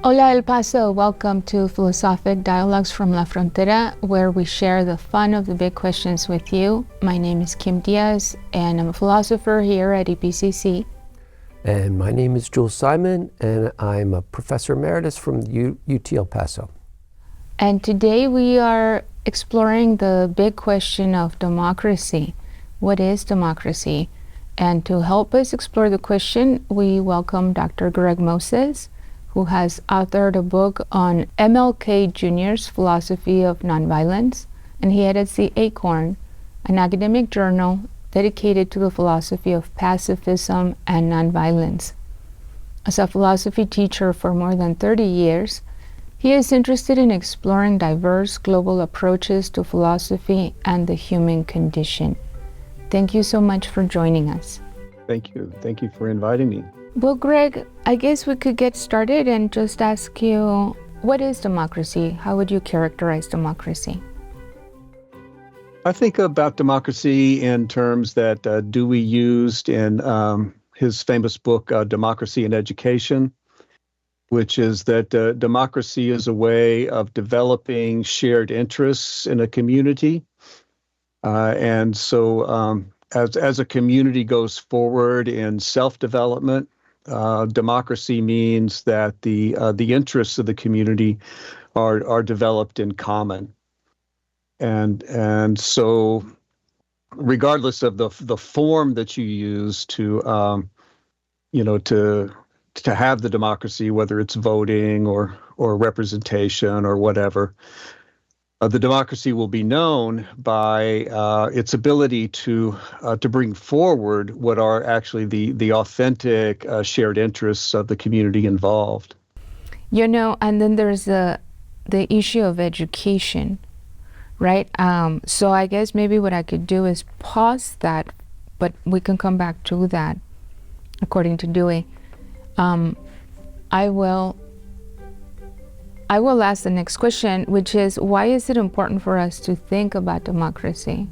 Hola El Paso, welcome to Philosophic Dialogues from La Frontera, where we share the fun of the big questions with you. My name is Kim Diaz, and I'm a philosopher here at EPCC. And my name is Jules Simon, and I'm a professor emeritus from UT El Paso. And today we are exploring the big question of democracy. What is democracy? And to help us explore the question, we welcome Dr. Greg Moses, who has authored a book on MLK Jr.'s philosophy of nonviolence, and he edits the Acorn, an academic journal dedicated to the philosophy of pacifism and nonviolence. As a philosophy teacher for more than 30 years, he is interested in exploring diverse global approaches to philosophy and the human condition. Thank you so much for joining us. Thank you. Thank you for inviting me. Well, Greg, I guess we could get started and just ask you, what is democracy? How would you characterize democracy? I think about democracy in terms that Dewey used in his famous book, Democracy and Education, which is that democracy is a way of developing shared interests in a community. And so as a community goes forward in self-development, democracy means that the interests of the community are developed in common, and so regardless of the form that you use to have the democracy, whether it's voting or representation or whatever, the democracy will be known by its ability to bring forward what are actually the authentic shared interests of the community involved. And then there's the issue of education, right? So I guess maybe what I could do is pause that, but we can come back to that, according to Dewey. I will ask the next question, which is, why is it important for us to think about democracy?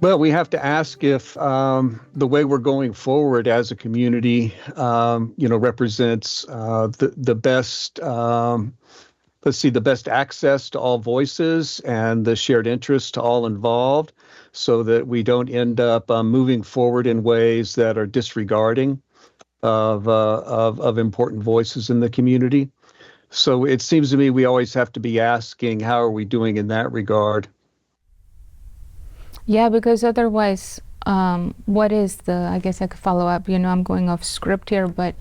Well, we have to ask if the way we're going forward as a community, represents the best, the best access to all voices and the shared interests to all involved, so that we don't end up moving forward in ways that are disregarding of important voices in the community. So it seems to me we always have to be asking, how are we doing in that regard? Yeah, because otherwise, what is I guess I could follow up, I'm going off script here, but.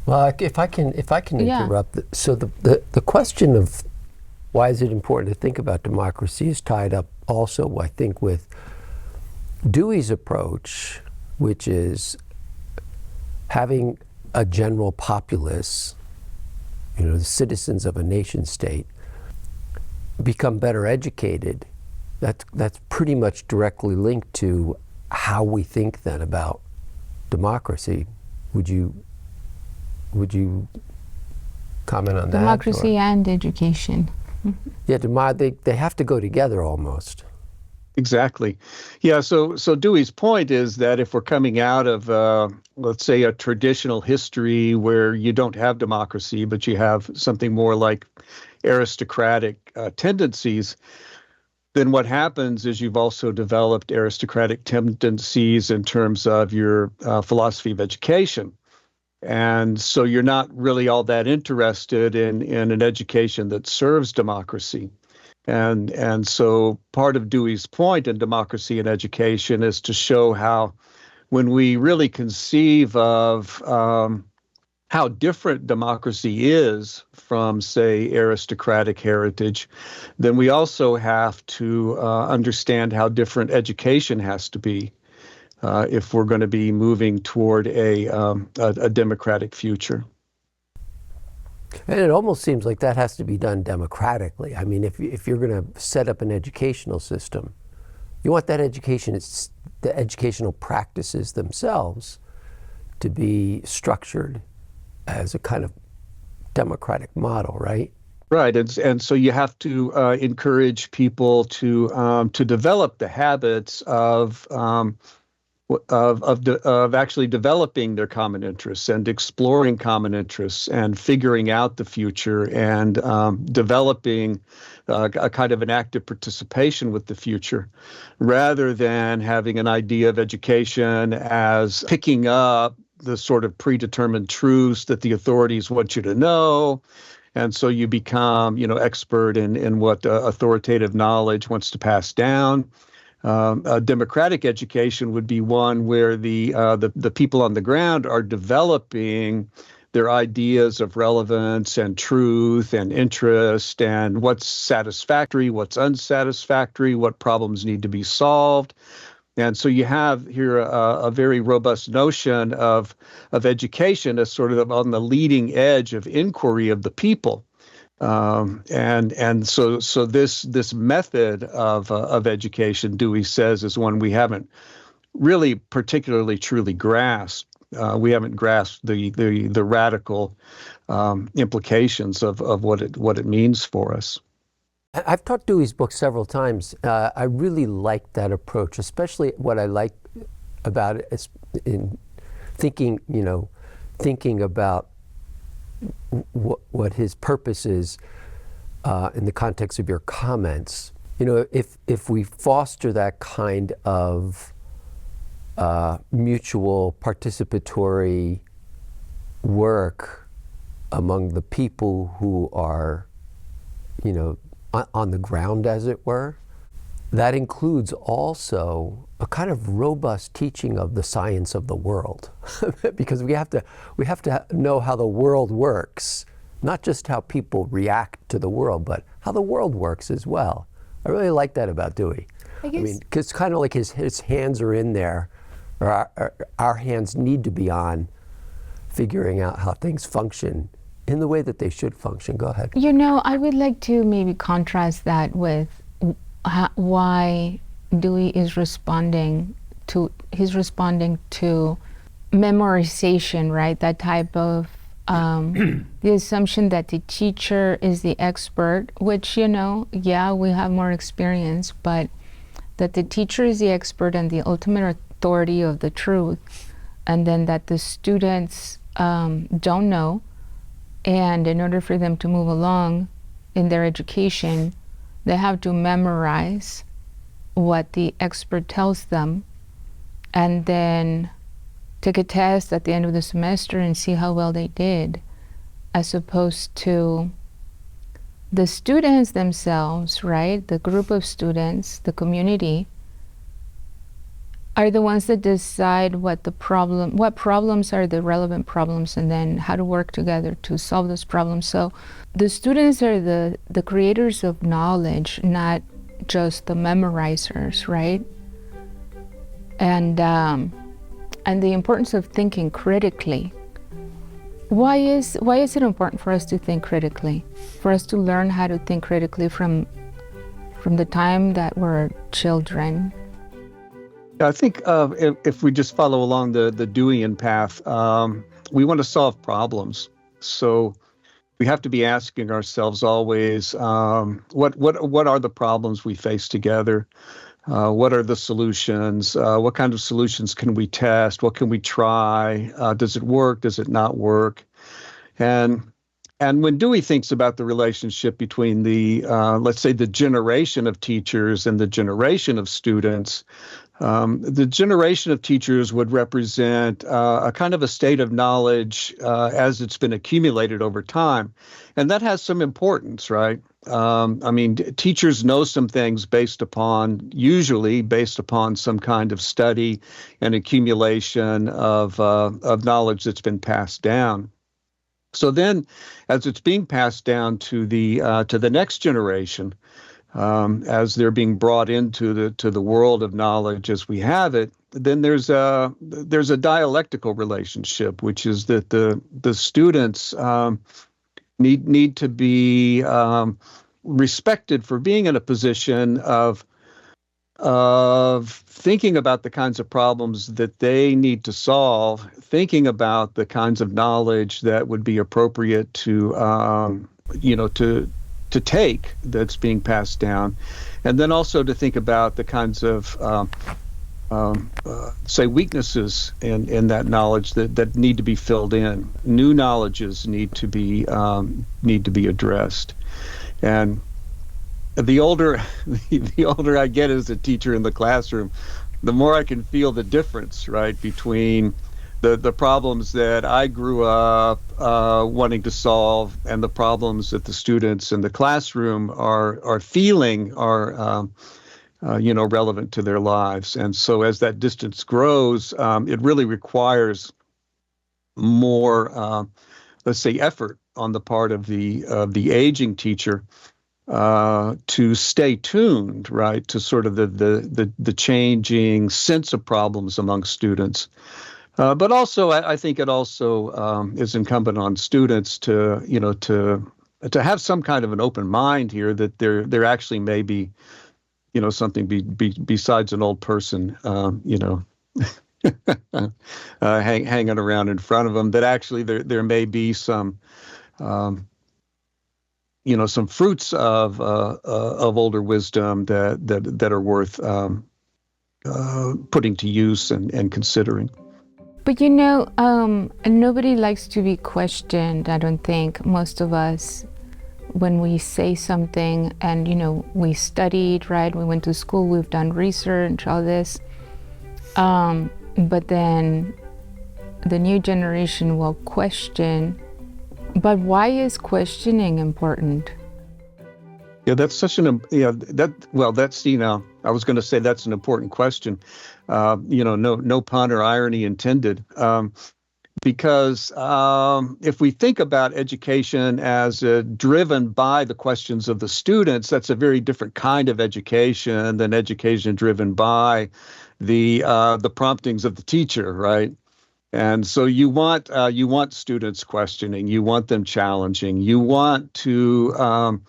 Well, if I can interrupt. So the question of why is it important to think about democracy is tied up also, I think, with Dewey's approach, which is having a general populace, the citizens of a nation state, become better educated. That's pretty much directly linked to how we think then about democracy. Would you comment on that? Democracy and education. Yeah, they have to go together almost. Exactly. Yeah, so Dewey's point is that if we're coming out of, let's say, a traditional history where you don't have democracy, but you have something more like aristocratic tendencies, then what happens is you've also developed aristocratic tendencies in terms of your philosophy of education. And so you're not really all that interested in an education that serves democracy. And so part of Dewey's point in Democracy and Education is to show how, when we really conceive of how different democracy is from, say, aristocratic heritage, then we also have to understand how different education has to be if we're going to be moving toward a democratic future. And it almost seems like that has to be done democratically. I mean, if you're going to set up an educational system, you want that the educational practices themselves to be structured as a kind of democratic model, right? Right, and so you have to encourage people to develop the habits of of actually developing their common interests and exploring common interests and figuring out the future and developing a kind of an active participation with the future, rather than having an idea of education as picking up the sort of predetermined truths that the authorities want you to know. And so you become, expert in what authoritative knowledge wants to pass down. A democratic education would be one where the people on the ground are developing their ideas of relevance and truth and interest and what's satisfactory, what's unsatisfactory, what problems need to be solved. And so you have here a very robust notion of education as sort of on the leading edge of inquiry of the people. And so this method of education, Dewey says, is one we haven't really particularly truly grasped. We haven't grasped the radical implications of what it means for us. I've taught Dewey's book several times. I really like that approach, especially what I like about it is in thinking about what his purpose is in the context of your comments. If we foster that kind of mutual participatory work among the people who are, on the ground, as it were, that includes also a kind of robust teaching of the science of the world, because we have to know how the world works, not just how people react to the world, but how the world works as well. I really like that about Dewey. I mean, because kind of like his hands are in there, or our hands need to be on figuring out how things function in the way that they should function. Go ahead. I would like to maybe contrast that with why Dewey is responding to memorization, right? That type of the assumption that the teacher is the expert, which we have more experience, but that the teacher is the expert and the ultimate authority of the truth, and then that the students don't know, and in order for them to move along in their education, they have to memorize what the expert tells them and then take a test at the end of the semester and see how well they did, as opposed to the students themselves, right? The group of students, the community, are the ones that decide what problems are the relevant problems, and then how to work together to solve those problems. So the students are the creators of knowledge, not just the memorizers, right? And the importance of thinking critically. Why is it important for us to think critically? For us to learn how to think critically from the time that we're children? I think if we just follow along the Deweyan path, we want to solve problems. So we have to be asking ourselves always, what are the problems we face together? What are the solutions? What kind of solutions can we test? What can we try? Does it work? Does it not work? And when Dewey thinks about the relationship between let's say, the generation of teachers and the generation of students, the generation of teachers would represent a kind of a state of knowledge as it's been accumulated over time. And that has some importance, right? Teachers know some things usually based upon some kind of study and accumulation of knowledge that's been passed down. So then, as it's being passed down to the next generation, as they're being brought into the world of knowledge as we have it, then there's a dialectical relationship, which is that the students need to be respected for being in a position of thinking about the kinds of problems that they need to solve, thinking about the kinds of knowledge that would be appropriate to take that's being passed down, and then also to think about the kinds of say weaknesses in that knowledge that need to be filled in. New knowledges need to be addressed, and the older the older I get as a teacher in the classroom, the more I can feel the difference, right, between the problems that I grew up wanting to solve and the problems that the students in the classroom are feeling are relevant to their lives. And so as that distance grows, it really requires more, let's say, effort on the part of the aging teacher to stay tuned, right, to sort of the changing sense of problems among students. But also, I think it also is incumbent on students to have some kind of an open mind here, that there actually may be, something besides an old person, hanging around in front of them. That actually there may be some, some fruits of older wisdom that are worth putting to use and considering. But nobody likes to be questioned, I don't think. Most of us, when we say something and, we studied, right? We went to school, we've done research, all this. But then the new generation will question. But why is questioning important? Yeah, that's such I was going to say that's an important question. No pun or irony intended. Because if we think about education as driven by the questions of the students, that's a very different kind of education than education driven by the promptings of the teacher, right? And so you want students questioning, you want them challenging, you want to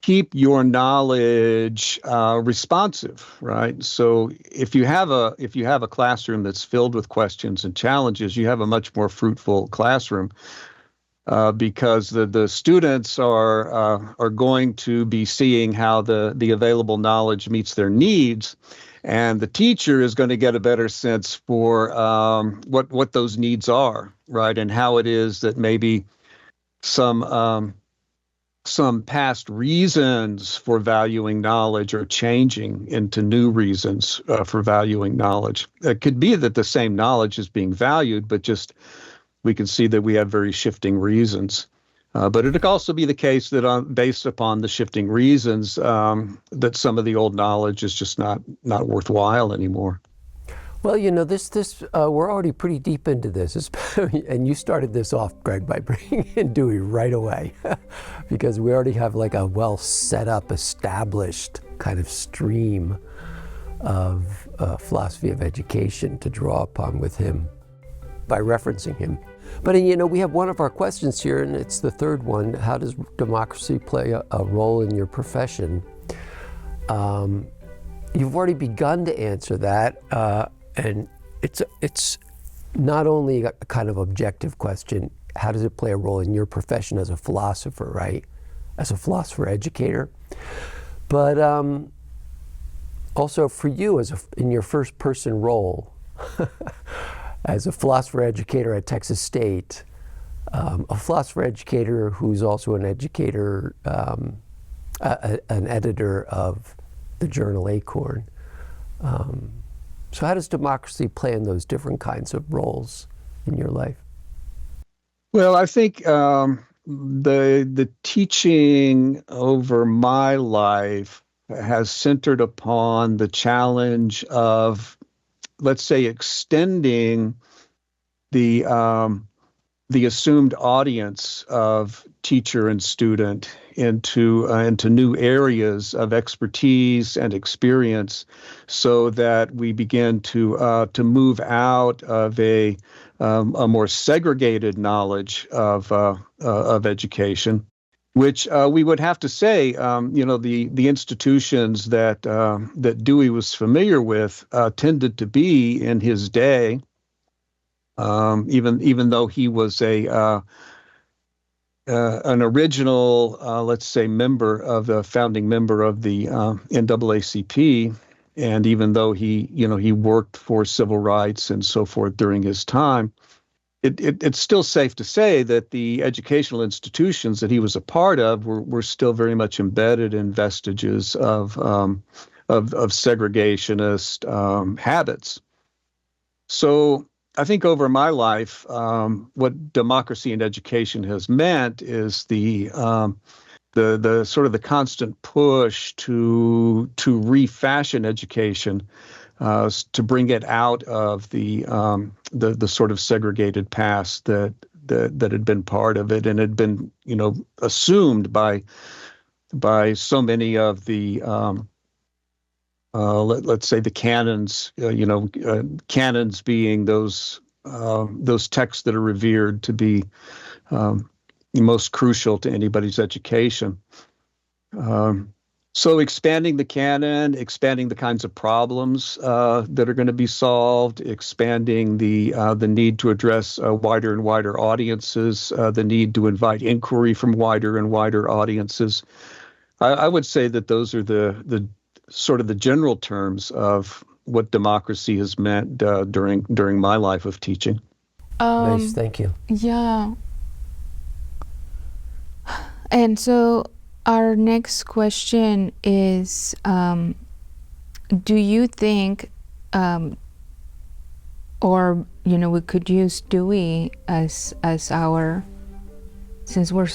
keep your knowledge responsive, right? So if you have a classroom that's filled with questions and challenges, you have a much more fruitful classroom because the students are going to be seeing how the available knowledge meets their needs, and the teacher is going to get a better sense for what those needs are, right, and how it is that maybe some past reasons for valuing knowledge are changing into new reasons for valuing knowledge. It could be that the same knowledge is being valued, but just we can see that we have very shifting reasons. But it could also be the case that based upon the shifting reasons, that some of the old knowledge is just not worthwhile anymore. Well, this we're already pretty deep into this, and you started this off, Greg, by bringing in Dewey right away, because we already have like a well set up, established kind of stream of philosophy of education to draw upon with him by referencing him. But we have one of our questions here, and it's the third one. How does democracy play a role in your profession? You've already begun to answer that. And it's not only a kind of objective question, how does it play a role in your profession as a philosopher, right? As a philosopher educator. But also for you in your first person role as a philosopher educator at Texas State, a philosopher educator who's also an educator, an editor of the journal Acorn. So how does democracy play in those different kinds of roles in your life? Well, I think the teaching over my life has centered upon the challenge of, let's say, extending the assumed audience of teacher and student into new areas of expertise and experience, so that we begin to move out of a more segregated knowledge of education, which we would have to say, the institutions that Dewey was familiar with tended to be in his day, even though he was an original, let's say, founding member of the NAACP. And even though he worked for civil rights and so forth during his time, it's still safe to say that the educational institutions that he was a part of were still very much embedded in vestiges of segregationist habits. So I think over my life, what democracy in education has meant is the sort of the constant push to refashion education, to bring it out of the sort of segregated past that had been part of it and had been assumed by so many of the let's say the canons, canons being those texts that are revered to be most crucial to anybody's education. So expanding the canon, expanding the kinds of problems that are going to be solved, expanding the need to address wider and wider audiences, the need to invite inquiry from wider and wider audiences. I would say that those are the sort of the general terms of what democracy has meant during my life of teaching. Nice, thank you. Yeah. And so our next question is, do you think, or we could use Dewey as our, since we've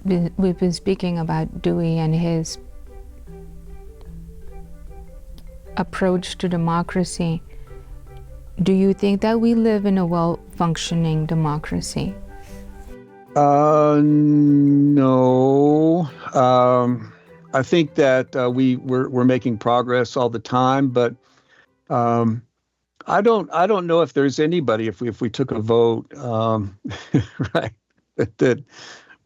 been speaking about Dewey and his approach to democracy. Do you think that we live in a well-functioning democracy? No. I think that we're making progress all the time, but I don't know if there's anybody, if we took a vote, right,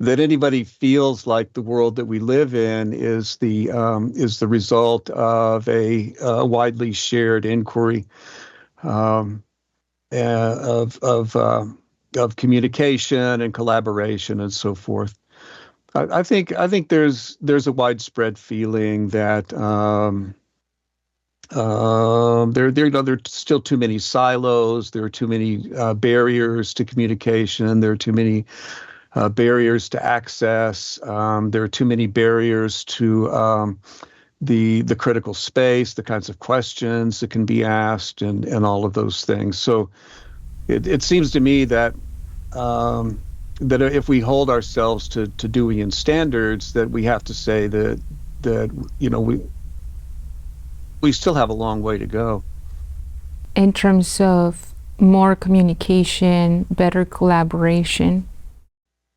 that anybody feels like the world that we live in is the result of a widely shared inquiry of communication and collaboration and so forth. I think there's a widespread feeling that there are still too many silos. There are too many barriers to communication. There are too many barriers to access. There are too many barriers to the critical space, the kinds of questions that can be asked, and all of those things. So it seems to me that that if we hold ourselves to Deweyan standards, that we have to say that we still have a long way to go. In terms of more communication, better collaboration.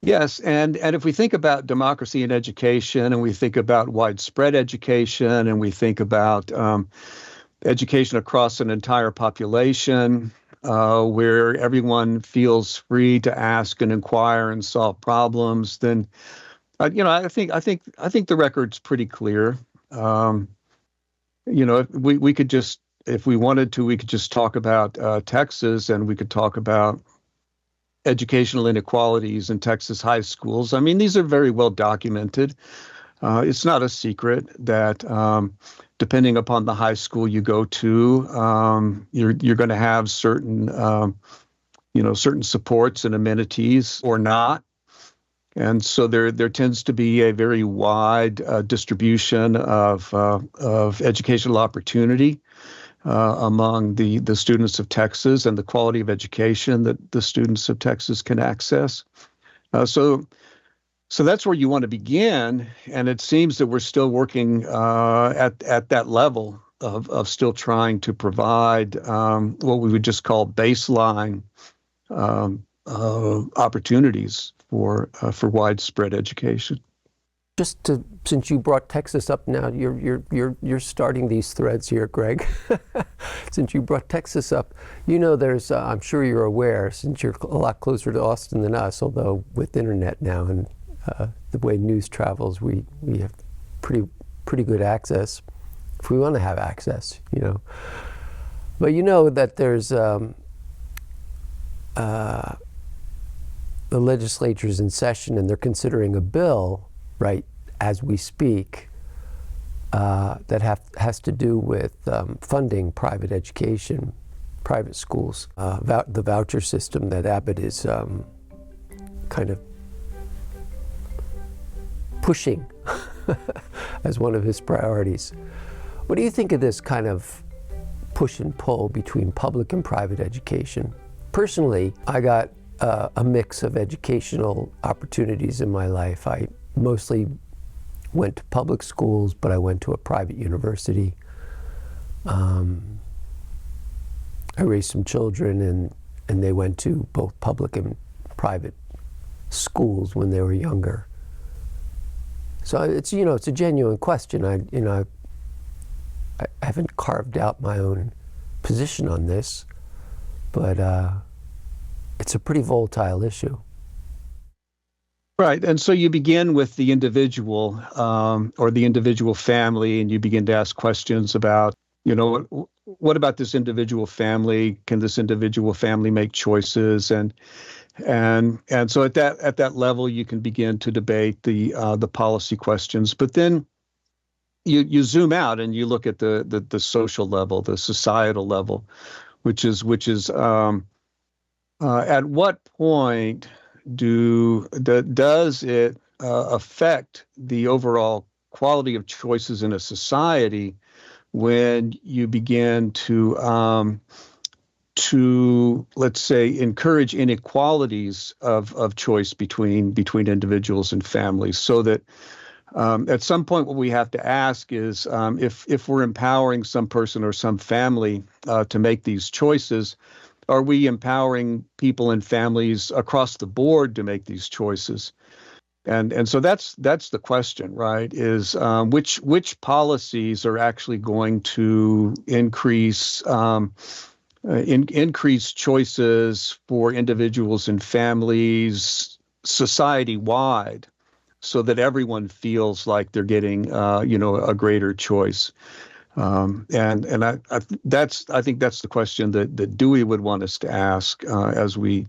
Yes, and if we think about democracy in education, and we think about widespread education, and we think about education across an entire population, where everyone feels free to ask and inquire and solve problems, then I think the record's pretty clear. We could just, if we wanted to, we could just talk about Texas, and we could talk about educational inequalities in Texas high schools. I mean, these are very well documented. It's not a secret that depending upon the high school you go to, you're going to have certain certain supports and amenities or not. And so there tends to be a very wide distribution of educational opportunity among the students of Texas, and the quality of education that the students of Texas can access. So that's where you want to begin, and it seems that we're still working at that level of still trying to provide what we would just call baseline opportunities for widespread education. Since you brought Texas up now, you're starting these threads here, Greg. Since you brought Texas up, there's I'm sure you're aware, since you're a lot closer to Austin than us, although with internet now and the way news travels, we have pretty good access if we want to have access, But that there's the legislature's in session, and they're considering a bill right as we speak has to do with funding private education, private schools, the voucher system that Abbott is kind of pushing as one of his priorities. What do you think of this kind of push and pull between public and private education? Personally, I got a mix of educational opportunities in my life. I mostly went to public schools, but I went to a private university. I raised some children, and they went to both public and private schools when they were younger. So it's it's a genuine question. I haven't carved out my own position on this, but it's a pretty volatile issue. Right. And so you begin with the individual or the individual family, and you begin to ask questions about, what about this individual family? Can this individual family make choices? And so at that level, you can begin to debate the policy questions. But then you zoom out and you look at the social level, the societal level, which is at what point does it affect the overall quality of choices in a society when you begin to let's say encourage inequalities of choice between individuals and families, so that at some point what we have to ask is if we're empowering some person or some family to make these choices, are we empowering people and families across the board to make these choices? And so that's the question, right? Is which policies are actually going to increase choices for individuals and families society-wide, so that everyone feels like they're getting a greater choice. I think that's the question that Dewey would want us to ask as we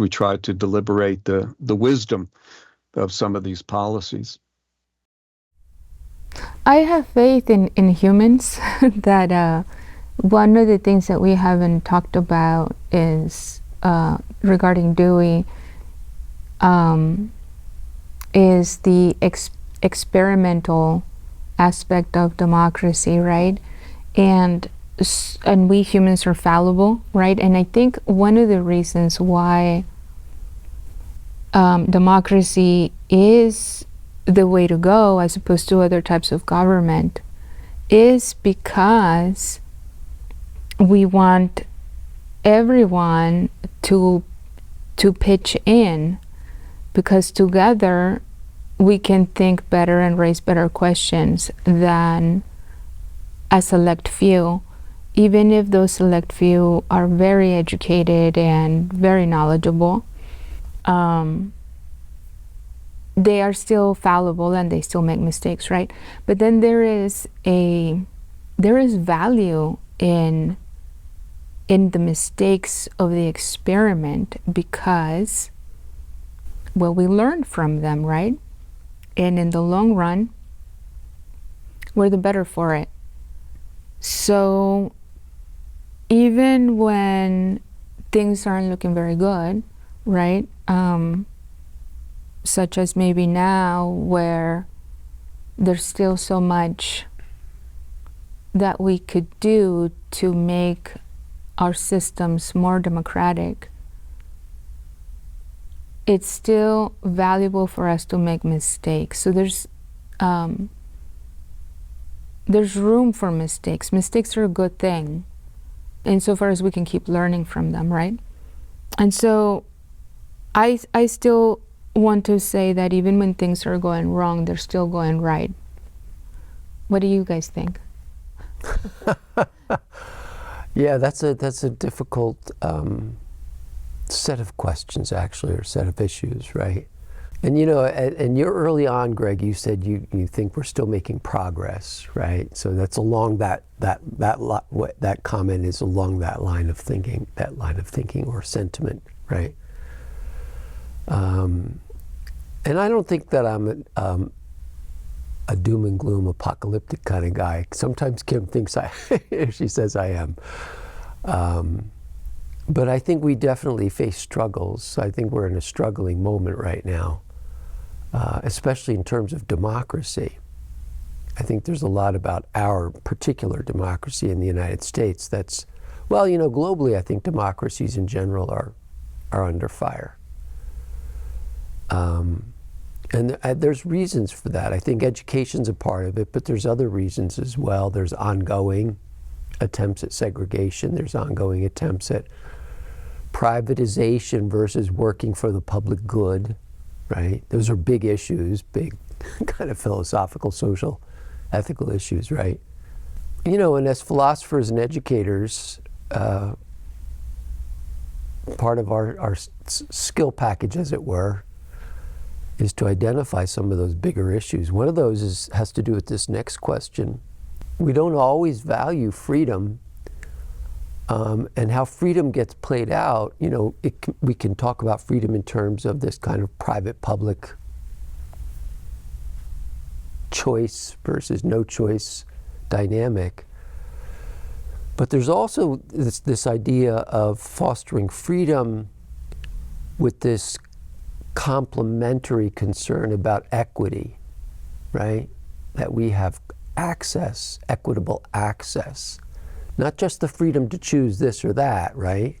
try to deliberate the wisdom of some of these policies. I have faith in humans that one of the things that we haven't talked about is regarding Dewey is the experimental aspect of democracy, right? And we humans are fallible, right? And I think one of the reasons why democracy is the way to go as opposed to other types of government is because we want everyone to pitch in, because together we can think better and raise better questions than a select few, even if those select few are very educated and very knowledgeable. They are still fallible and they still make mistakes, right? But then there is value in the mistakes of the experiment, because we learn from them, right? And in the long run, we're the better for it. So even when things aren't looking very good, right? Such as maybe now, where there's still so much that we could do to make our systems more democratic, it's still valuable for us to make mistakes. So there's room for mistakes. Mistakes are a good thing, insofar as we can keep learning from them, right? And so I still want to say that even when things are going wrong, they're still going right. What do you guys think? Yeah, that's a difficult set of questions, actually, or set of issues, right? And and you're early on, Greg, you said you think we're still making progress, right? So that's along that comment is along that line of thinking or sentiment, right? And I don't think that a doom and gloom, apocalyptic kind of guy. Sometimes Kim thinks she says I am. But I think we definitely face struggles. I think we're in a struggling moment right now, especially in terms of democracy. I think there's a lot about our particular democracy in the United States that's, well, globally, I think democracies in general are under fire. And there's reasons for that. I think education's a part of it, but there's other reasons as well. There's ongoing attempts at segregation. There's ongoing attempts at privatization versus working for the public good, right? Those are big issues, big kind of philosophical, social, ethical issues, right? And as philosophers and educators, part of our skill package, as it were, is to identify some of those bigger issues. One of those has to do with this next question. We don't always value freedom, and how freedom gets played out. We can talk about freedom in terms of this kind of private-public choice versus no choice dynamic. But there's also this idea of fostering freedom with this complementary concern about equity, right? That we have access, equitable access, not just the freedom to choose this or that, right?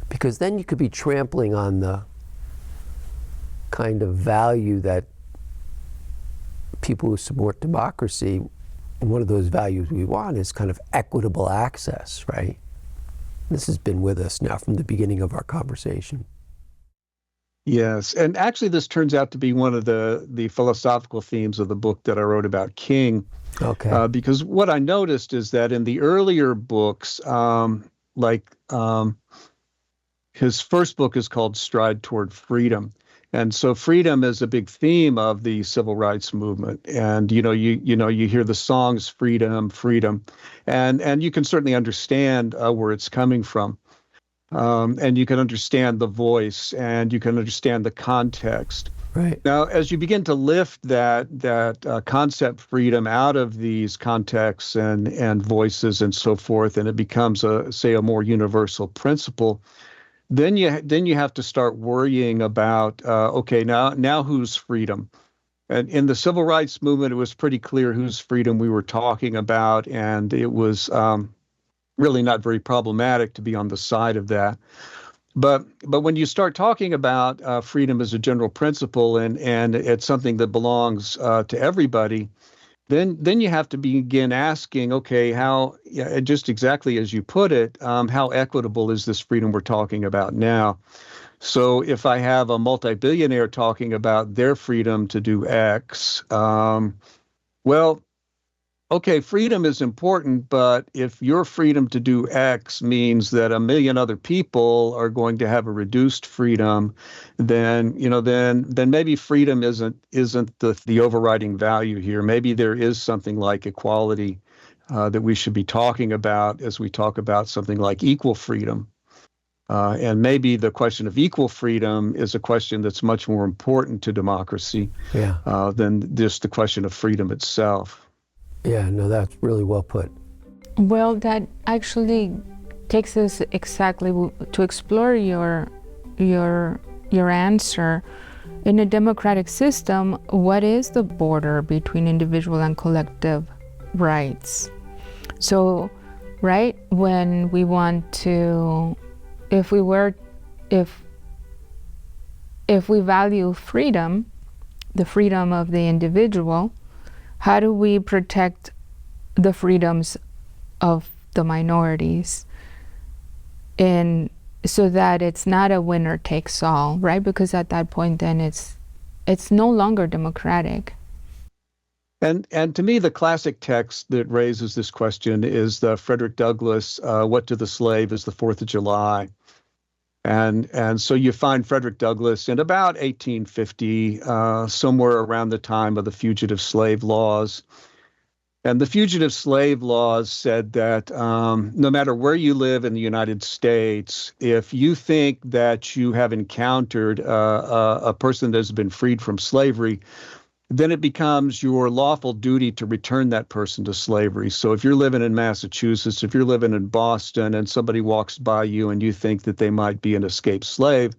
Because then you could be trampling on the kind of value that people who support democracy, one of those values we want is kind of equitable access, right? This has been with us now from the beginning of our conversation. Yes, and actually this turns out to be one of the philosophical themes of the book that I wrote about King. Okay. Because what I noticed is that in the earlier books, his first book is called Stride Toward Freedom. And so freedom is a big theme of the civil rights movement. And, you hear the songs, freedom, freedom, and you can certainly understand where it's coming from. And you can understand the voice, and you can understand the context. Right. Now, as you begin to lift that concept freedom out of these contexts and voices and so forth, and it becomes a more universal principle, then you have to start worrying about okay, now whose freedom? And in the civil rights movement, it was pretty clear whose freedom we were talking about, and it was really not very problematic to be on the side of that. But when you start talking about freedom as a general principle and it's something that belongs to everybody, then you have to begin asking, okay, how, just exactly as you put it, how equitable is this freedom we're talking about now? So if I have a multi-billionaire talking about their freedom to do X, okay, freedom is important, but if your freedom to do X means that a million other people are going to have a reduced freedom, then maybe freedom isn't the overriding value here. Maybe there is something like equality that we should be talking about as we talk about something like equal freedom. And maybe the question of equal freedom is a question that's much more important to democracy than just the question of freedom itself. Yeah, no, that's really well put. Well, that actually takes us exactly to explore your answer. In a democratic system, what is the border between individual and collective rights? So, right, when we want to, if we value freedom, the freedom of the individual, how do we protect the freedoms of the minorities so that it's not a winner takes all, right? Because at that point, then it's no longer democratic. And to me, the classic text that raises this question is the Frederick Douglass, "What to the slave is the 4th of July." And so you find Frederick Douglass in about 1850, somewhere around the time of the fugitive slave laws. And the fugitive slave laws said that no matter where you live in the United States, if you think that you have encountered a person that has been freed from slavery, then it becomes your lawful duty to return that person to slavery. So if you're living in Massachusetts, if you're living in Boston, and somebody walks by you and you think that they might be an escaped slave,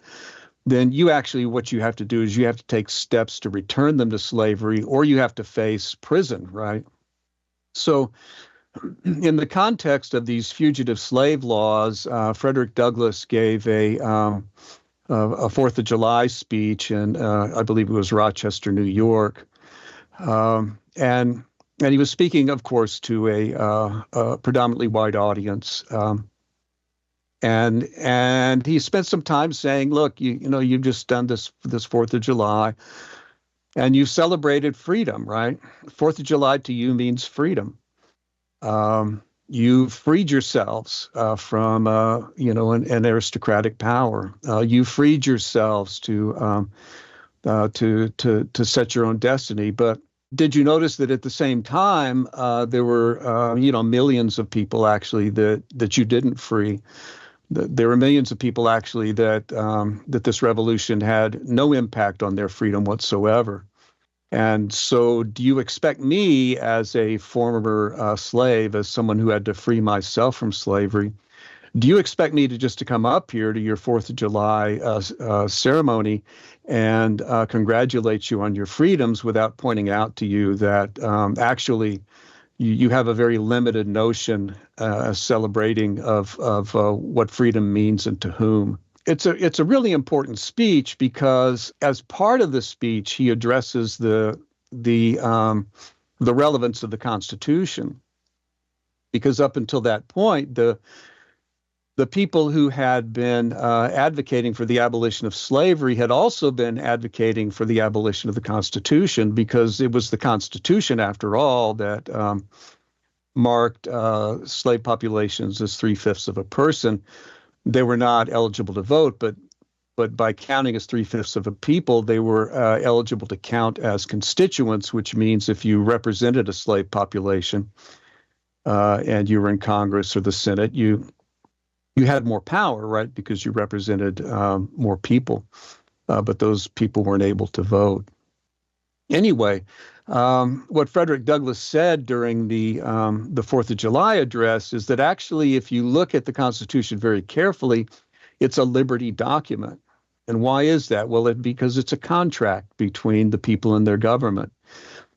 then what you have to do is you have to take steps to return them to slavery, or you have to face prison, right? So in the context of these fugitive slave laws, Frederick Douglass gave a 4th of July speech, and I believe it was Rochester, New York, and he was speaking, of course, to a predominantly white audience, and he spent some time saying, "Look, you've just done this 4th of July, and you celebrated freedom, right? 4th of July to you means freedom. You freed yourselves from, an aristocratic power. You freed yourselves to set your own destiny. But did you notice that at the same time there were, millions of people actually that you didn't free? There were millions of people actually that this revolution had no impact on their freedom whatsoever. And so do you expect me as a former slave, as someone who had to free myself from slavery, do you expect me to come up here to your 4th of July ceremony and congratulate you on your freedoms without pointing out to you that actually you have a very limited notion celebrating of what freedom means and to whom? It's a really important speech because as part of the speech, he addresses the relevance of the Constitution. Because up until that point, the people who had been advocating for the abolition of slavery had also been advocating for the abolition of the Constitution, because it was the Constitution, after all, that marked slave populations as 3/5 of a person. They were not eligible to vote, but by counting as 3/5 of a people, they were eligible to count as constituents, which means if you represented a slave population and you were in Congress or the Senate, you had more power, right? Because you represented more people, but those people weren't able to vote. Anyway, what Frederick Douglass said during the 4th of July address is that actually, if you look at the Constitution very carefully, it's a liberty document. And why is that? Well, because it's a contract between the people and their government.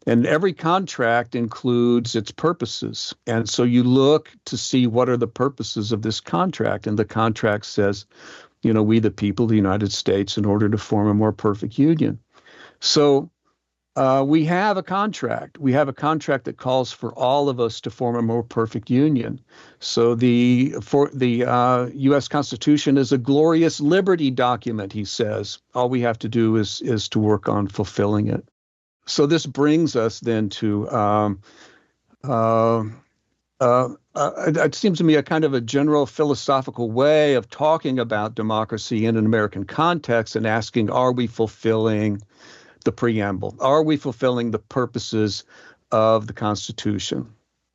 And every contract includes its purposes. And so you look to see what are the purposes of this contract. And the contract says, we the people of the United States, in order to form a more perfect union. So we have a contract. We have a contract that calls for all of us to form a more perfect union. So the U.S. Constitution is a glorious liberty document, he says. All we have to do is to work on fulfilling it. So this brings us then to it seems to me a kind of a general philosophical way of talking about democracy in an American context and asking, are we fulfilling the preamble? Are we fulfilling the purposes of the Constitution,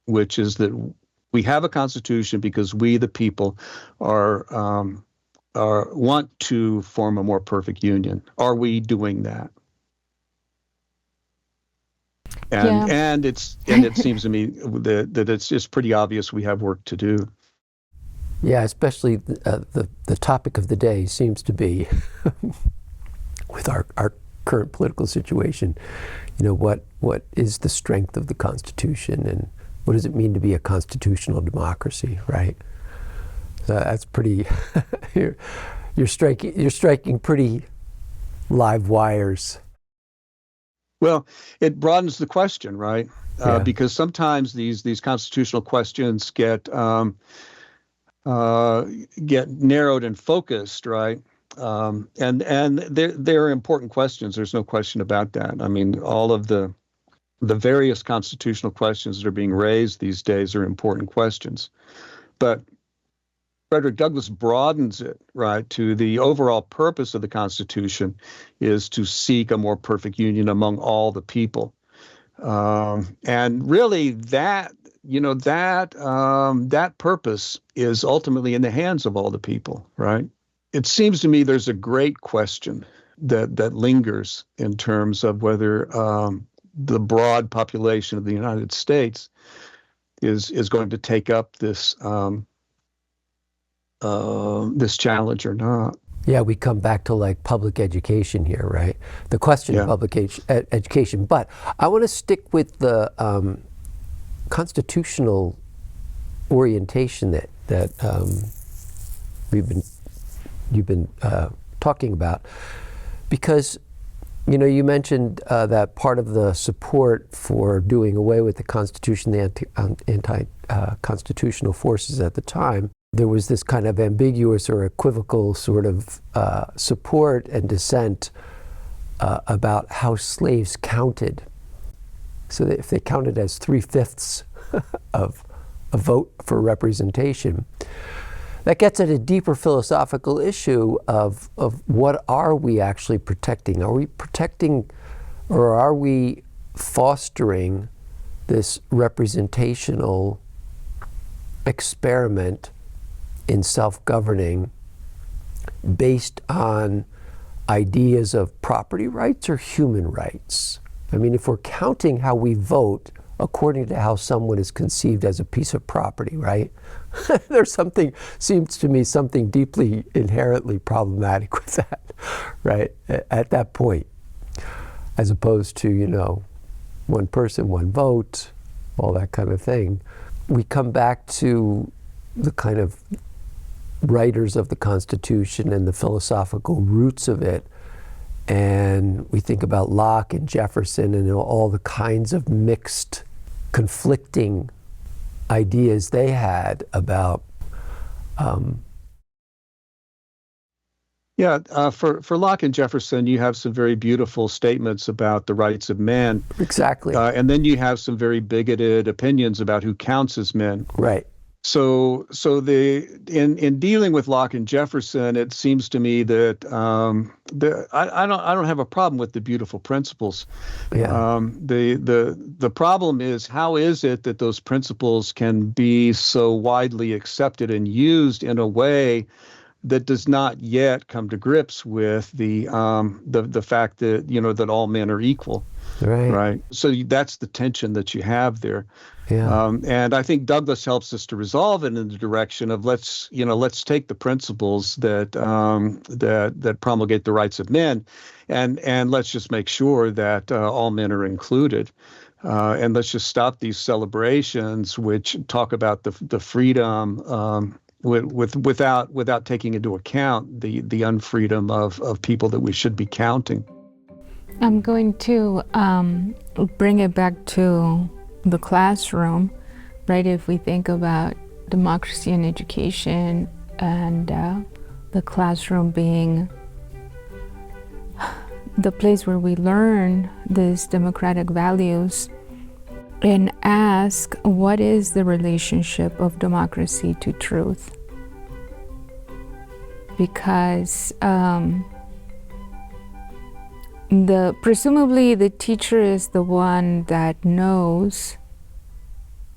which is that we have a Constitution because we, the people, want to form a more perfect union? Are we doing that? And it seems to me that it's just pretty obvious we have work to do. Yeah, especially the topic of the day seems to be with our current political situation. What is the strength of the Constitution, and what does it mean to be a constitutional democracy, right? So that's pretty. you're striking pretty live wires. Well, it broadens the question, right? Yeah. Because sometimes these constitutional questions get narrowed and focused, right? And they're important questions. There's no question about that. I mean, all of the various constitutional questions that are being raised these days are important questions. But Frederick Douglass broadens it, right, to the overall purpose of the Constitution is to seek a more perfect union among all the people. And really that purpose is ultimately in the hands of all the people, right? It seems to me there's a great question that lingers in terms of whether the broad population of the United States is going to take up this this challenge or not. Yeah, we come back to like public education here, right? The question of public education. But I want to stick with the constitutional orientation that you've been talking about, because you mentioned that part of the support for doing away with the Constitution, the anti-constitutional forces at the time, there was this kind of ambiguous or equivocal sort of support and dissent about how slaves counted. So that if they counted as 3/5 of a vote for representation, that gets at a deeper philosophical issue of what are we actually protecting? Are we protecting, or are we fostering this representational experiment in self-governing based on ideas of property rights or human rights? I mean, if we're counting how we vote according to how someone is conceived as a piece of property, right? There's seems to me something deeply inherently problematic with that, right? At that point, as opposed to, one person, one vote, all that kind of thing. We come back to the kind of writers of the Constitution and the philosophical roots of it, and we think about Locke and Jefferson and all the kinds of mixed, conflicting ideas they had about for Locke and Jefferson, you have some very beautiful statements about the rights of man. Exactly. And then you have some very bigoted opinions about who counts as men. Right. So in dealing with Locke and Jefferson, it seems to me that I don't have a problem with the beautiful principles. Yeah. The problem is, how is it that those principles can be so widely accepted and used in a way that does not yet come to grips with the fact that that all men are equal. Right. So that's the tension that you have there. Yeah. And I think Douglas helps us to resolve it in the direction of let's take the principles that promulgate the rights of men, and let's just make sure that all men are included. And let's just stop these celebrations which talk about the freedom without taking into account the unfreedom of people that we should be counting. I'm going to bring it back to the classroom, right? If we think about democracy and education, and the classroom being the place where we learn these democratic values, and ask, what is the relationship of democracy to truth? Because presumably the teacher is the one that knows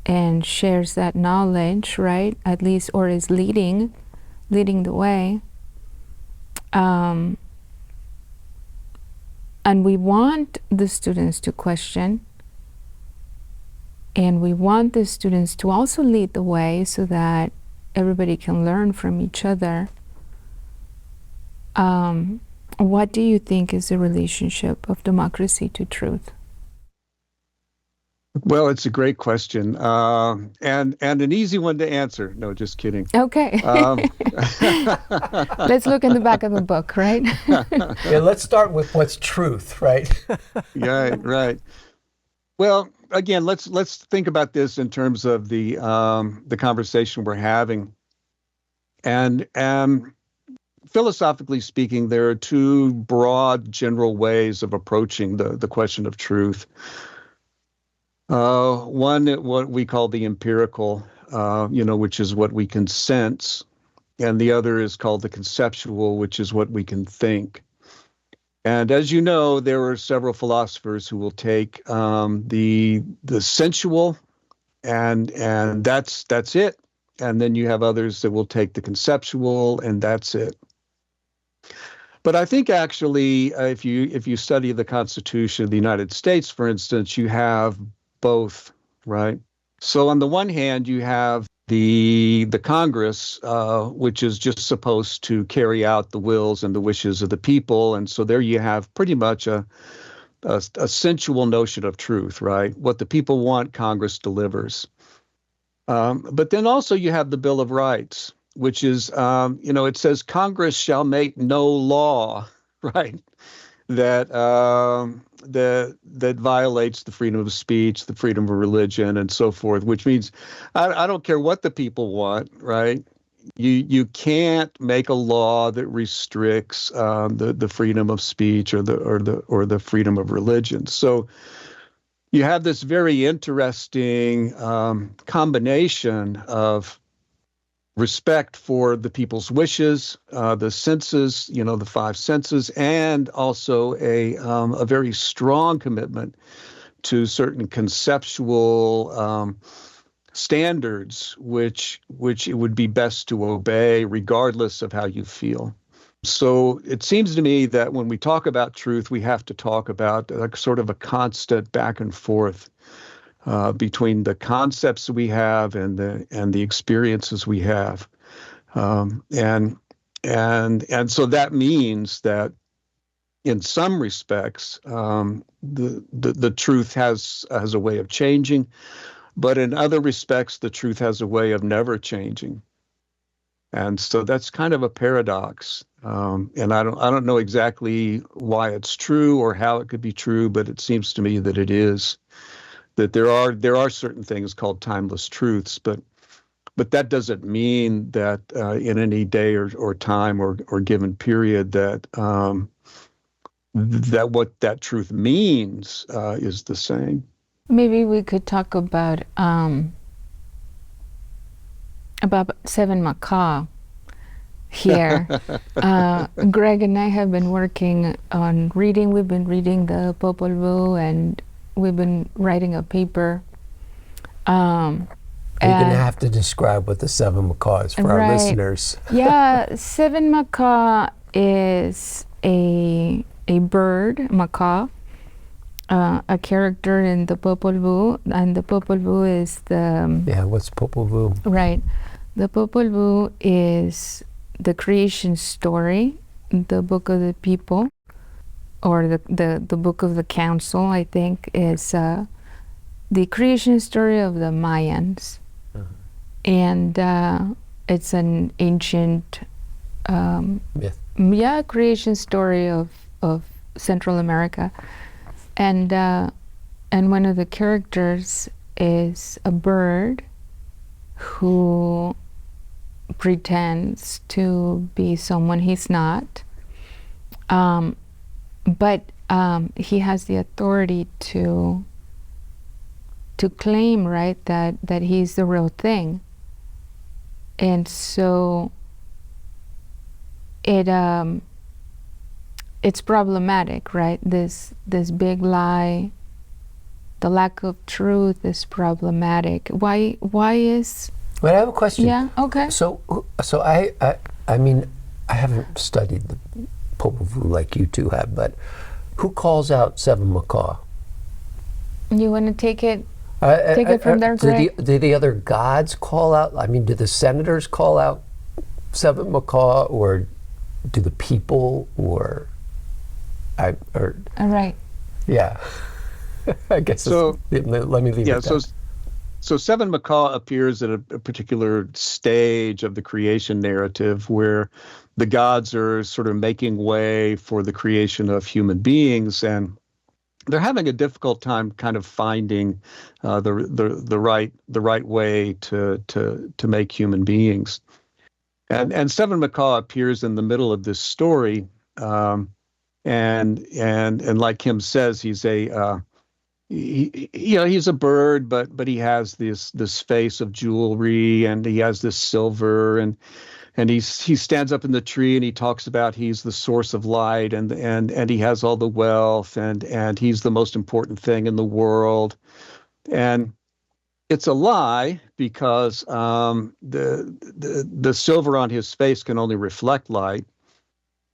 and shares that knowledge, right? At least, or is leading the way. And we want the students to question, and we want the students to also lead the way so that everybody can learn from each other. What do you think is the relationship of democracy to truth? Well, it's a great question, and an easy one to answer. No, just kidding. Okay. Let's look in the back of the book, right? Yeah, let's start with what's truth, right? Yeah, right. Well, again, let's think about this in terms of the conversation we're having, and philosophically speaking, there are two broad general ways of approaching the question of truth. One, what we call the empirical, which is what we can sense, and the other is called the conceptual, which is what we can think. And as you know, there are several philosophers who will take the sensual, and that's it. And then you have others that will take the conceptual, and that's it. But I think actually, if you study the Constitution of the United States, for instance, you have both, right? So on the one hand, you have the Congress, which is just supposed to carry out the wills and the wishes of the people, and so there you have pretty much a sensual notion of truth, right? What the people want, Congress delivers. But then also you have the Bill of Rights, which is, it says Congress shall make no law, right, that violates the freedom of speech, the freedom of religion, and so forth. Which means, I don't care what the people want, right? You can't make a law that restricts the freedom of speech or the freedom of religion. So you have this very interesting combination of respect for the people's wishes, the senses, the five senses, and also a very strong commitment to certain conceptual standards, which it would be best to obey regardless of how you feel. So it seems to me that when we talk about truth, we have to talk about sort of a constant back and forth between the concepts we have and the experiences we have, and so that means that in some respects the truth has a way of changing, but in other respects the truth has a way of never changing. And so that's kind of a paradox, and I don't know exactly why it's true or how it could be true, but it seems to me that it is. That there are certain things called timeless truths, but that doesn't mean that in any day or time or given period that what that truth means is the same. Maybe we could talk about Seven Macaw here. Greg and I have been working on reading. We've been reading the Popol Vuh, and we've been writing a paper. You're going to have to describe what the Seven Macaw is for our listeners. Yeah, Seven Macaw is a bird, macaw, a character in the Popol Vuh, and the Popol Vuh is the... Yeah, what's Popol Vuh? Right. The Popol Vuh is the creation story, the book of the people, or the book of the council, I think, is the creation story of the Mayans. Uh-huh. And it's an ancient myth. Yeah, creation story of Central America. And one of the characters is a bird who pretends to be someone he's not. But he has the authority to claim, right, that he's the real thing. And so it's problematic, right? This big lie, the lack of truth is problematic. Why is... But I have a question. Yeah, okay. So I mean, I haven't studied the Popol Vuh like you two have, but who calls out Seven Macaw? You want to take it from there, Greg? Do the other gods call out? I mean, do the senators call out Seven Macaw, or do the people, or all right. Yeah. I guess so. Let me leave it there. So Seven Macaw appears at a particular stage of the creation narrative where the gods are sort of making way for the creation of human beings, and they're having a difficult time kind of finding the right way to make human beings. And Seven Macaw appears in the middle of this story, and like Kim says, he's he's a bird, but he has this face of jewelry, and he has this silver, and he stands up in the tree and he talks about he's the source of light, and he has all the wealth, and he's the most important thing in the world. And it's a lie, because the silver on his face can only reflect light,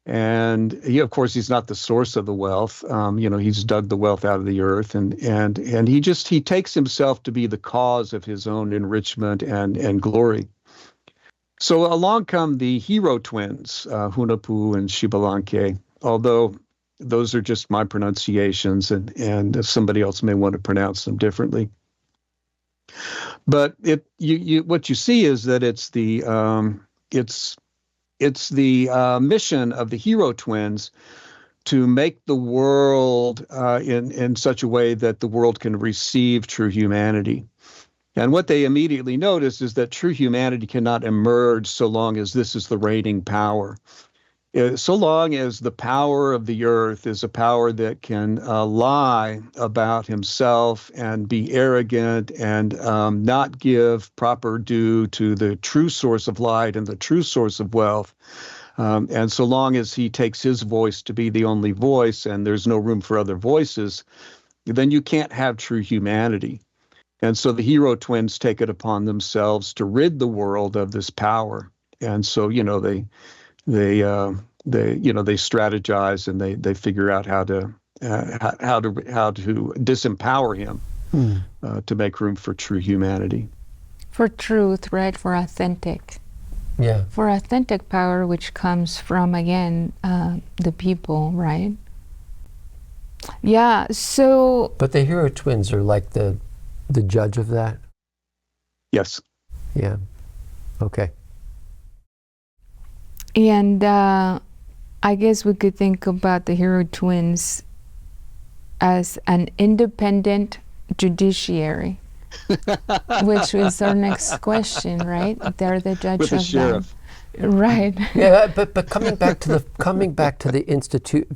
And of course, he's not the source of the wealth. He's dug the wealth out of the earth, and he takes himself to be the cause of his own enrichment and glory. So along come the hero twins, Hunahpu and Xbalanque, although those are just my pronunciations, and somebody else may want to pronounce them differently. But what you see is that it's the mission of the hero twins to make the world in such a way that the world can receive true humanity. And what they immediately notice is that true humanity cannot emerge so long as this is the reigning power. So long as the power of the earth is a power that can lie about himself and be arrogant and not give proper due to the true source of light and the true source of wealth, and so long as he takes his voice to be the only voice and there's no room for other voices, then you can't have true humanity. And so the hero twins take it upon themselves to rid the world of this power. And so, they strategize and they figure out how to disempower him to make room for true humanity. For truth, right? For authentic. Yeah. For authentic power, which comes from, again, the people, right? Yeah, so... But the hero twins are like the judge of that? Yes. Yeah. Okay. And I guess we could think about the hero twins as an independent judiciary, which is our next question, right? They're the judge with the of sheriff. them. Right. Yeah, but coming back to the institute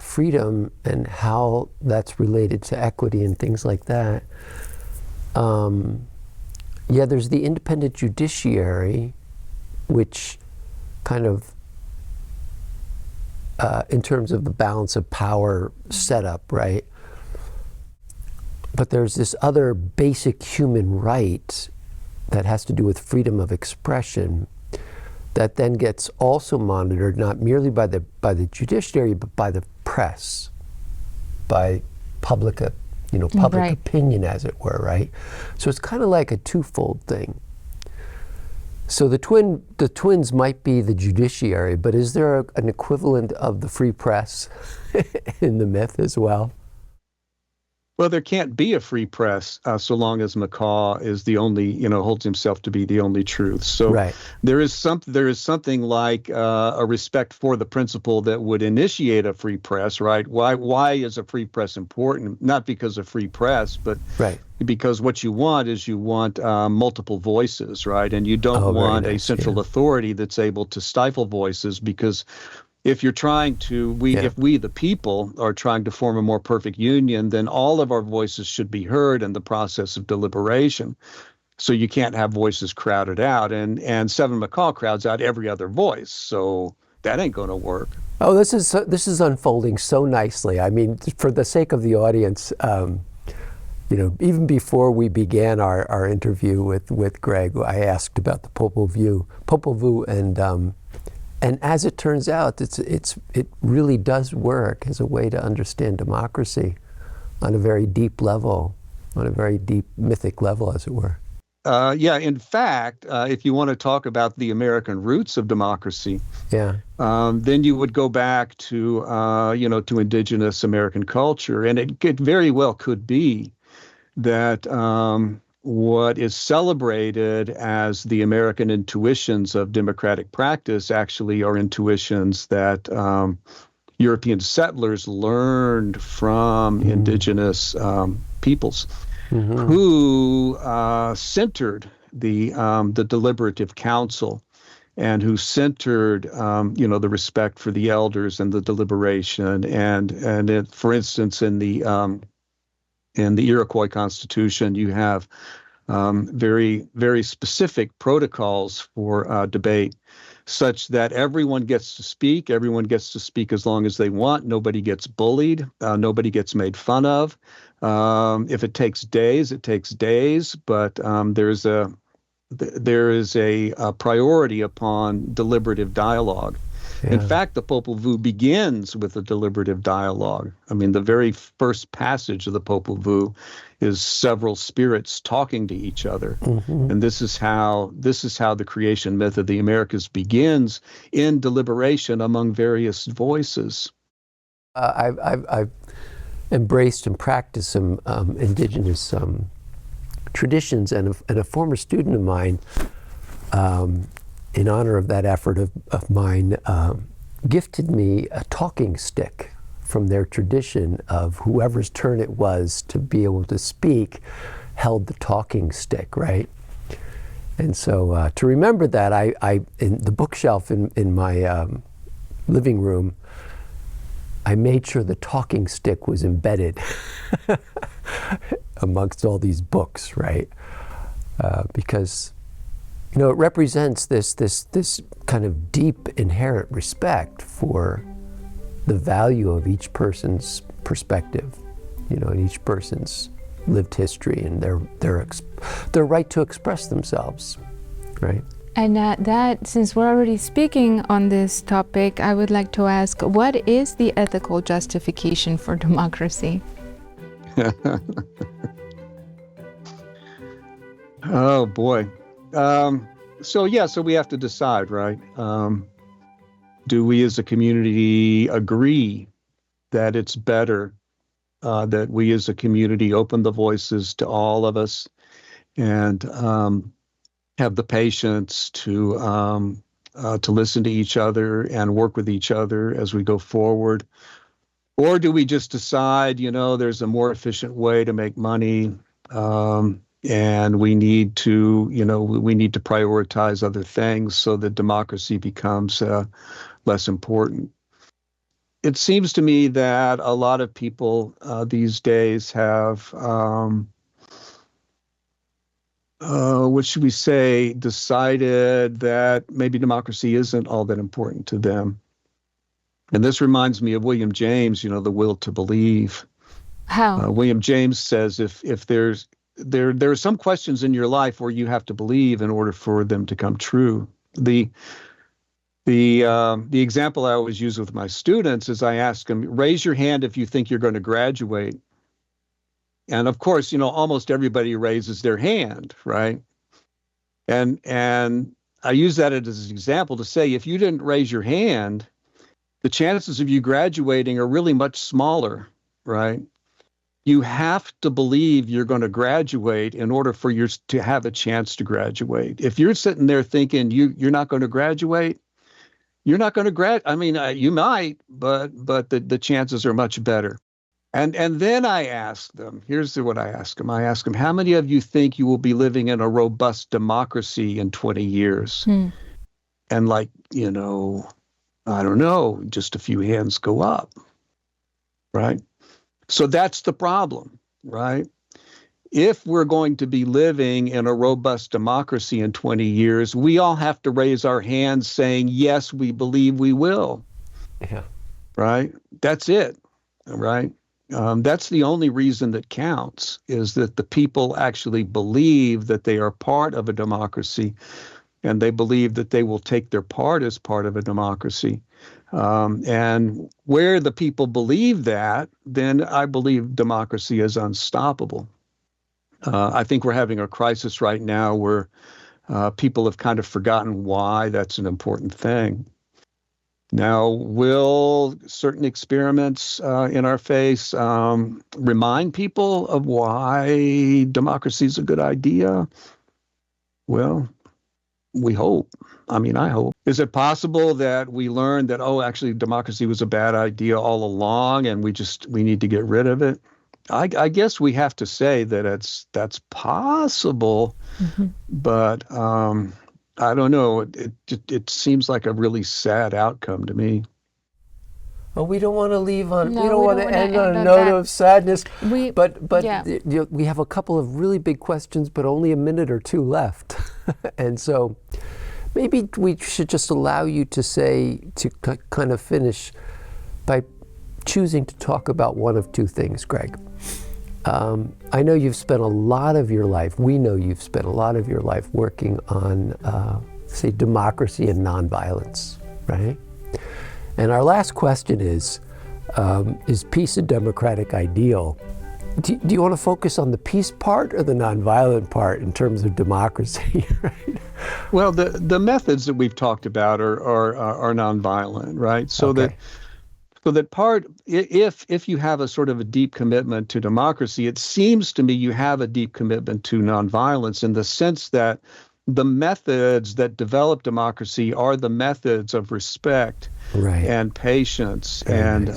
freedom and how that's related to equity and things like that. There's the independent judiciary, which kind of, in terms of the balance of power setup, right? But there's this other basic human right that has to do with freedom of expression that then gets also monitored not merely by the judiciary but by the press, by public Right. opinion, as it were, right? So it's kind of like a twofold thing. So the twins might be the judiciary, but is there an equivalent of the free press in the myth as well? Well, there can't be a free press so long as Macaw is the only, holds himself to be the only truth. So right. there is something like a respect for the principle that would initiate a free press, right? Why is a free press important? Not because of free press, but right. because what you want is multiple voices, right? And you don't want a central authority that's able to stifle voices, because if you're trying to, if we, the people, are trying to form a more perfect union, then all of our voices should be heard in the process of deliberation. So you can't have voices crowded out. And Seven Macaw crowds out every other voice. So that ain't going to work. Oh, this is unfolding so nicely. I mean, for the sake of the audience, even before we began our interview with Greg, I asked about the Popol Vuh, and as it turns out, it really does work as a way to understand democracy on a very deep level, on a very deep mythic level, as it were. In fact, if you want to talk about the American roots of democracy, then you would go back to to indigenous American culture, and it very well could be that what is celebrated as the American intuitions of democratic practice actually are intuitions that European settlers learned from indigenous peoples who centered the deliberative council, and who centered the respect for the elders and the deliberation, and for instance in the Iroquois Constitution, you have very, very specific protocols for debate, such that everyone gets to speak. Everyone gets to speak as long as they want. Nobody gets bullied. Nobody gets made fun of. If it takes days, it takes days. But there is a priority upon deliberative dialogue. In fact, the Popol Vuh begins with a deliberative dialogue. I mean, the very first passage of the Popol Vuh is several spirits talking to each other. And this is how the creation myth of the Americas begins, in deliberation among various voices. I've embraced and practiced some indigenous traditions, and a former student of mine, in honor of that effort of mine, gifted me a talking stick from their tradition of whoever's turn it was to be able to speak held the talking stick, right? And so to remember that, I in the bookshelf in my living room, I made sure the talking stick was embedded amongst all these books, right? Because it represents this kind of deep inherent respect for the value of each person's perspective, and each person's lived history and their right to express themselves, right? And that, since we're already speaking on this topic, I would like to ask, what is the ethical justification for democracy? Oh boy. So we have to decide, right? Do we as a community agree that it's better that we as a community open the voices to all of us and have the patience to listen to each other and work with each other as we go forward? Or do we just decide, there's a more efficient way to make money, and we need to prioritize other things so that democracy becomes less important? It seems to me that a lot of people these days have, what should we say, decided that maybe democracy isn't all that important to them. And this reminds me of William James, the will to believe. How? William James says if there are some questions in your life where you have to believe in order for them to come true. The example I always use with my students is I ask them, raise your hand if you think you're going to graduate. And of course, almost everybody raises their hand, right? And I use that as an example to say, if you didn't raise your hand, the chances of you graduating are really much smaller, right? You have to believe you're going to graduate in order for you to have a chance to graduate. If you're sitting there thinking you're not going to graduate, you're not going to graduate. I mean, you might, but the chances are much better. And then I ask them, here's what I ask them. I ask them, how many of you think you will be living in a robust democracy in 20 years? And I don't know, just a few hands go up, right? So that's the problem, right? If we're going to be living in a robust democracy in 20 years, we all have to raise our hands saying, yes, we believe we will. Yeah. Right? That's it, right? That's the only reason that counts, is that the people actually believe that they are part of a democracy, and they believe that they will take their part as part of a democracy. And where the people believe that, then I believe democracy is unstoppable. I think we're having a crisis right now where people have kind of forgotten why that's an important thing. Now, will certain experiments in our face remind people of why democracy is a good idea? Well, we hope. I mean, I hope. Is it possible that we learned that, actually democracy was a bad idea all along and we need to get rid of it? I guess we have to say that that's possible, but I don't know. It seems like a really sad outcome to me. Well, we don't want to leave on. No, we don't want to end on a note of sadness. But yeah. We have a couple of really big questions, but only a minute or two left, and so maybe we should just allow you to kind of finish by choosing to talk about one of two things, Greg. I know you've spent a lot of your life. We know you've spent a lot of your life working on, say, democracy and nonviolence, right? And our last question is peace a democratic ideal? Do you want to focus on the peace part or the nonviolent part in terms of democracy? Right? Well, the methods that we've talked about are nonviolent, right? So that part, if you have a sort of a deep commitment to democracy, it seems to me you have a deep commitment to nonviolence in the sense that the methods that develop democracy are the methods of respect and patience and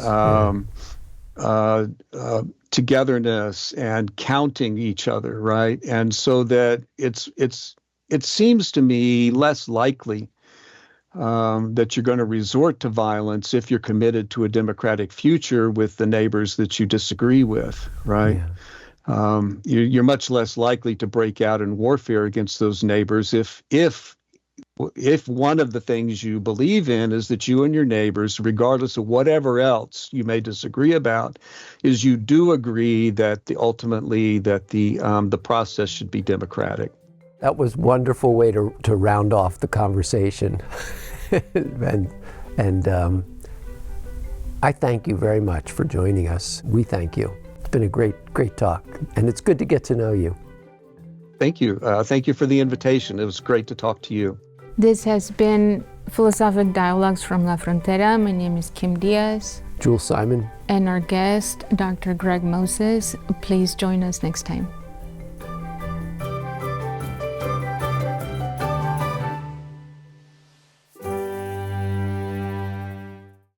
togetherness and counting each other, right? And so that it seems to me less likely that you're going to resort to violence if you're committed to a democratic future with the neighbors that you disagree with, right? Yeah. You're much less likely to break out in warfare against those neighbors if one of the things you believe in is that you and your neighbors, regardless of whatever else you may disagree about, is you do agree that ultimately the process should be democratic. That was a wonderful way to round off the conversation. and I thank you very much for joining us. We thank you. It's been a great talk, and it's good to get to know you. Thank you. Thank you for the invitation. It was great to talk to you. This has been Philosophic Dialogues from La Frontera. My name is Kim Diaz. Jules Simon. And our guest, Dr. Greg Moses. Please join us next time.